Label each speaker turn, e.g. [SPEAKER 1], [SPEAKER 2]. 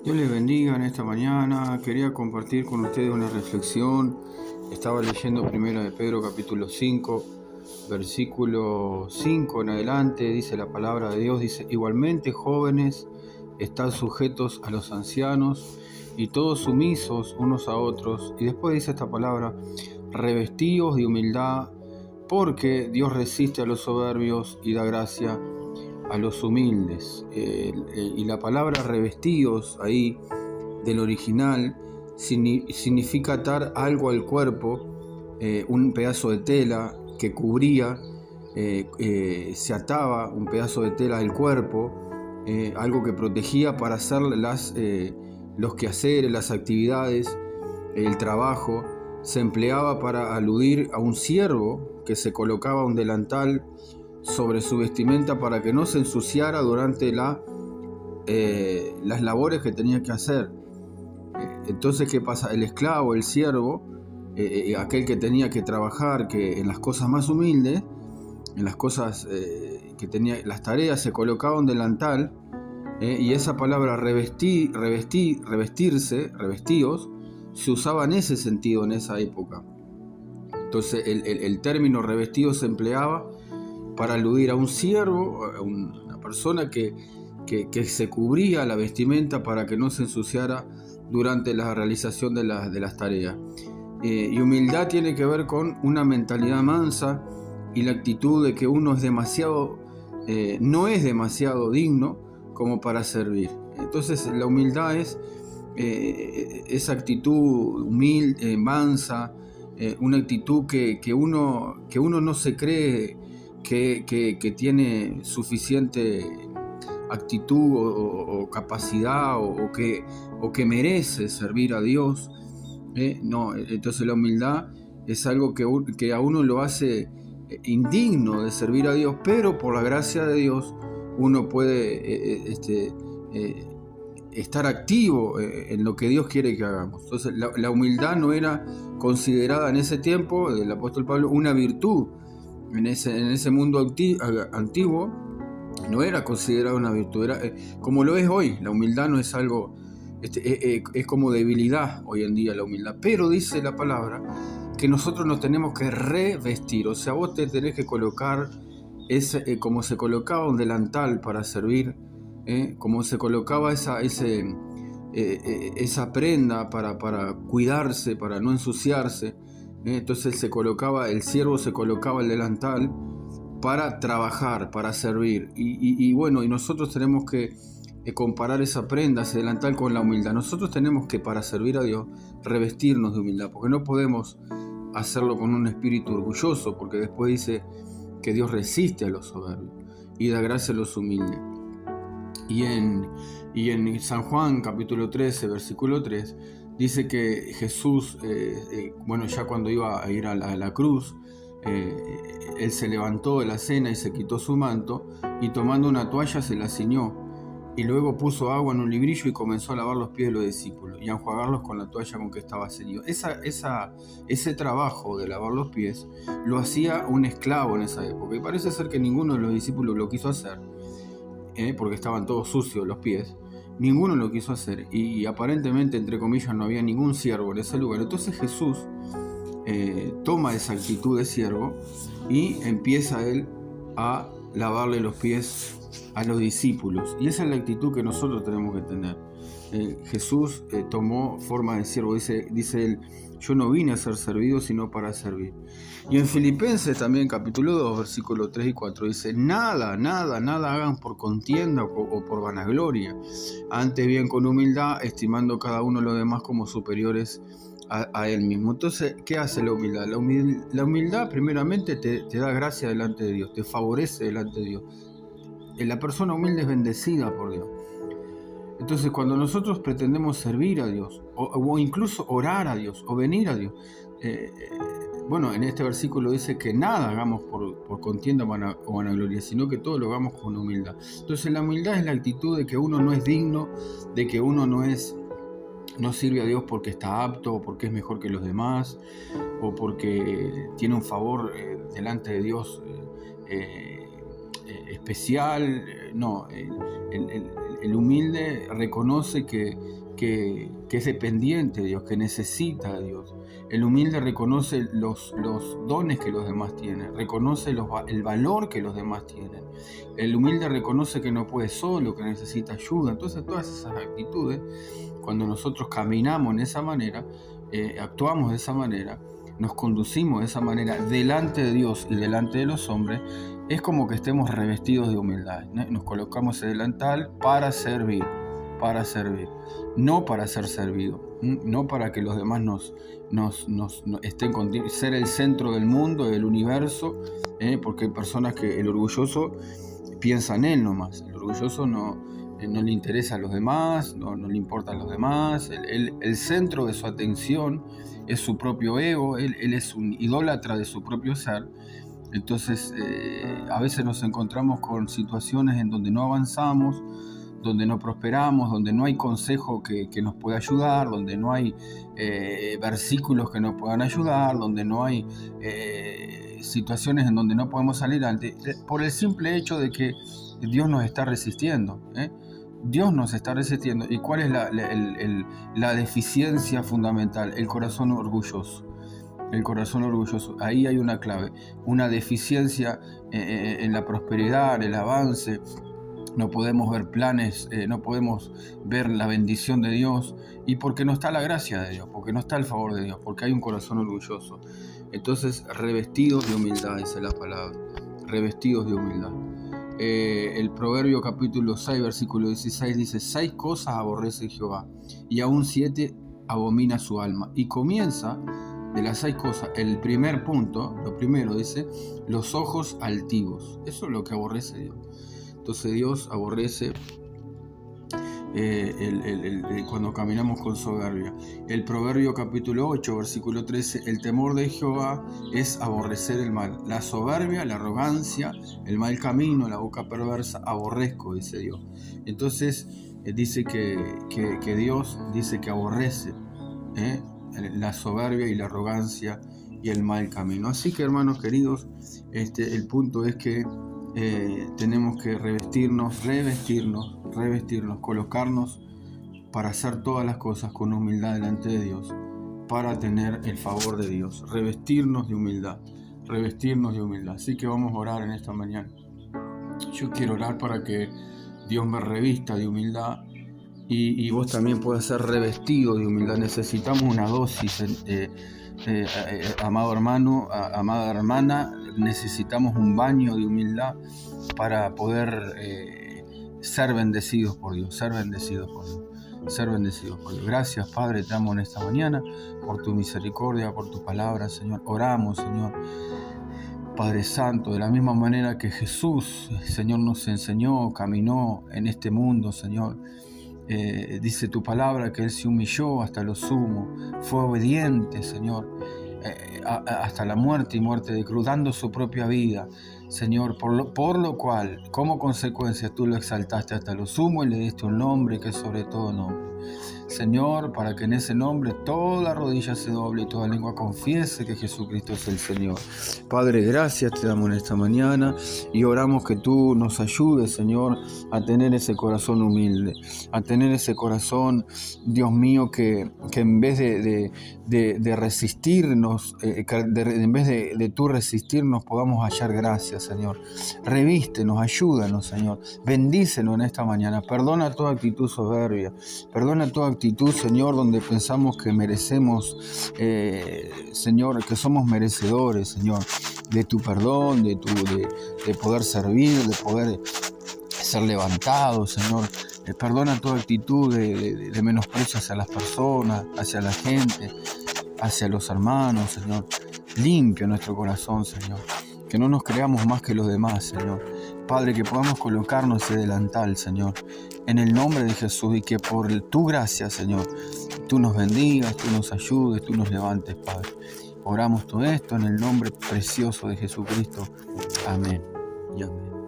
[SPEAKER 1] Dios les bendiga en esta mañana. Quería compartir con ustedes una reflexión. Estaba leyendo Primera de Pedro capítulo 5, versículo 5 en adelante. Dice la palabra de Dios, dice: igualmente, jóvenes, estad sujetos a los ancianos y todos sumisos unos a otros. Y después dice esta palabra: revestíos de humildad, porque Dios resiste a los soberbios y da gracia a los humildes. Y la palabra revestidos ahí del original significa atar algo al cuerpo, un pedazo de tela que cubría, se ataba un pedazo de tela al cuerpo, algo que protegía para hacer los quehaceres, las actividades, el trabajo. Se empleaba para aludir a un siervo que se colocaba un delantal sobre su vestimenta para que no se ensuciara durante las labores que tenía que hacer. Entonces, ¿qué pasa? El esclavo, el siervo, aquel que tenía que trabajar, que en las cosas más humildes, en las cosas que tenía, las tareas, se colocaba un delantal, y esa palabra revestirse, revestíos, se usaba en ese sentido en esa época. Entonces el término revestido se empleaba para aludir a un siervo, a una persona que se cubría la vestimenta para que no se ensuciara durante la realización de las tareas. Y humildad tiene que ver con una mentalidad mansa y la actitud de que uno es no es demasiado digno como para servir. Entonces la humildad es esa actitud humilde, mansa, una actitud que uno no se cree que tiene suficiente actitud o capacidad o que merece servir a Dios. No, entonces la humildad es algo que a uno lo hace indigno de servir a Dios, pero por la gracia de Dios uno puede estar activo en lo que Dios quiere que hagamos. Entonces la humildad no era considerada en ese tiempo del apóstol Pablo una virtud. En ese mundo antiguo no era considerada una virtud, era como lo es hoy. La humildad no es algo, es como debilidad hoy en día la humildad, pero dice la palabra que nosotros nos tenemos que revestir, o sea, vos te tenés que colocar como se colocaba un delantal para servir, como se colocaba esa prenda para cuidarse, para no ensuciarse. Entonces el siervo se colocaba el delantal para trabajar, para servir. Y nosotros tenemos que comparar esa prenda, ese delantal, con la humildad. Nosotros tenemos que, para servir a Dios, revestirnos de humildad, porque no podemos hacerlo con un espíritu orgulloso, porque después dice que Dios resiste a los soberbios y da gracia a los humildes. Y en San Juan capítulo 13, versículo 3, dice que Jesús, ya cuando iba a ir a la cruz, él se levantó de la cena y se quitó su manto, y tomando una toalla se la ciñó, y luego puso agua en un librillo y comenzó a lavar los pies de los discípulos y a enjuagarlos con la toalla con que estaba ceñido. Ese trabajo de lavar los pies lo hacía un esclavo en esa época, y parece ser que ninguno de los discípulos lo quiso hacer, porque estaban todos sucios los pies. Ninguno lo quiso hacer, y aparentemente, entre comillas, no había ningún siervo en ese lugar. Entonces Jesús toma esa actitud de siervo y empieza él a lavarle los pies a los discípulos, y esa es la actitud que nosotros tenemos que tener. Jesús tomó forma de siervo, dice él: yo no vine a ser servido, sino para servir. Y en Filipenses también, capítulo 2, versículos 3 y 4, dice: nada hagan por contienda o por vanagloria, antes bien con humildad, estimando cada uno lo demás como superiores a él mismo. Entonces, ¿qué hace la humildad? La humildad primeramente te da gracia delante de Dios, te favorece delante de Dios. La persona humilde es bendecida por Dios. Entonces, cuando nosotros pretendemos servir a Dios, o incluso orar a Dios, o venir a Dios, en este versículo dice que nada hagamos por contienda o vanagloria, sino que todo lo hagamos con humildad. Entonces, la humildad es la actitud de que uno no es digno, de que uno no sirve a Dios porque está apto, o porque es mejor que los demás, o porque tiene un favor delante de Dios especial. No, El humilde reconoce que es dependiente de Dios, que necesita a Dios. El humilde reconoce los dones que los demás tienen, reconoce el valor que los demás tienen. El humilde reconoce que no puede solo, que necesita ayuda. Entonces todas esas actitudes, cuando nosotros caminamos de esa manera, actuamos de esa manera, nos conducimos de esa manera delante de Dios y delante de los hombres, es como que estemos revestidos de humildad, ¿no? Nos colocamos el delantal para servir, no para ser servidos, no para que los demás nos estén contigo, ser el centro del mundo, del universo, porque hay personas que el orgulloso piensa en él nomás, el orgulloso no le interesa a los demás, no le importan los demás, el centro de su atención es su propio ego, él es un idólatra de su propio ser. Entonces a veces nos encontramos con situaciones en donde no avanzamos, donde no prosperamos, donde no hay consejo que nos pueda ayudar, donde no hay versículos que nos puedan ayudar, donde no hay situaciones en donde no podemos salir adelante, por el simple hecho de que Dios nos está resistiendo, Dios nos está resistiendo. ¿Y cuál es la deficiencia fundamental? El corazón orgulloso. El corazón orgulloso. Ahí hay una clave, una deficiencia en la prosperidad, en el avance. No podemos ver planes, no podemos ver la bendición de Dios, y porque no está la gracia de Dios, porque no está el favor de Dios, porque hay un corazón orgulloso. Entonces, revestidos de humildad, esa es la palabra, revestidos de humildad. El Proverbio capítulo 6, versículo 16 dice: 6 cosas aborrece Jehová, y aún 7 abomina su alma. Y comienza de las 6 cosas, el primer punto, lo primero dice, los ojos altivos. Eso es lo que aborrece Dios. Entonces Dios aborrece cuando caminamos con soberbia. El Proverbio capítulo 8, versículo 13, el temor de Jehová es aborrecer el mal. La soberbia, la arrogancia, el mal camino, la boca perversa, aborrezco, dice Dios. Entonces dice que Dios dice que aborrece la soberbia y la arrogancia y el mal camino. Así que, hermanos queridos, el punto es que tenemos que revestirnos, colocarnos para hacer todas las cosas con humildad delante de Dios, para tener el favor de Dios, revestirnos de humildad. Así que vamos a orar en esta mañana. Yo quiero orar para que Dios me revista de humildad y vos también puedas ser revestido de humildad. Necesitamos una dosis, amado hermano, amada hermana, necesitamos un baño de humildad para poder ser bendecidos por Dios, Gracias, Padre, te amo en esta mañana por tu misericordia, por tu palabra, Señor. Oramos, Señor, Padre Santo, de la misma manera que Jesús, Señor, nos enseñó, caminó en este mundo, Señor. Dice tu palabra que Él se humilló hasta lo sumo, fue obediente, Señor, hasta la muerte y muerte de cruz, dando su propia vida, Señor, por lo cual, como consecuencia, tú lo exaltaste hasta lo sumo y le diste un nombre que es sobre todo nombre. Señor, para que en ese nombre toda rodilla se doble y toda lengua confiese que Jesucristo es el Señor. Padre, gracias te damos en esta mañana y oramos que tú nos ayudes, Señor, a tener ese corazón humilde, a tener ese corazón, Dios mío, que en vez de resistirnos, en vez de tú resistirnos, podamos hallar gracia, Señor. Revístenos, ayúdanos, Señor. Bendícenos en esta mañana. Perdona toda actitud soberbia. Perdona toda actitud, Señor, donde pensamos que merecemos, Señor, que somos merecedores, Señor, de tu perdón, de poder servir, de poder ser levantados, Señor. Perdona toda actitud de menosprecio hacia las personas, hacia la gente, hacia los hermanos, Señor. Limpia nuestro corazón, Señor. Que no nos creamos más que los demás, Señor. Padre, que podamos colocarnos ese delantal, Señor, en el nombre de Jesús, y que por tu gracia, Señor, tú nos bendigas, tú nos ayudes, tú nos levantes, Padre. Oramos todo esto en el nombre precioso de Jesucristo. Amén y amén.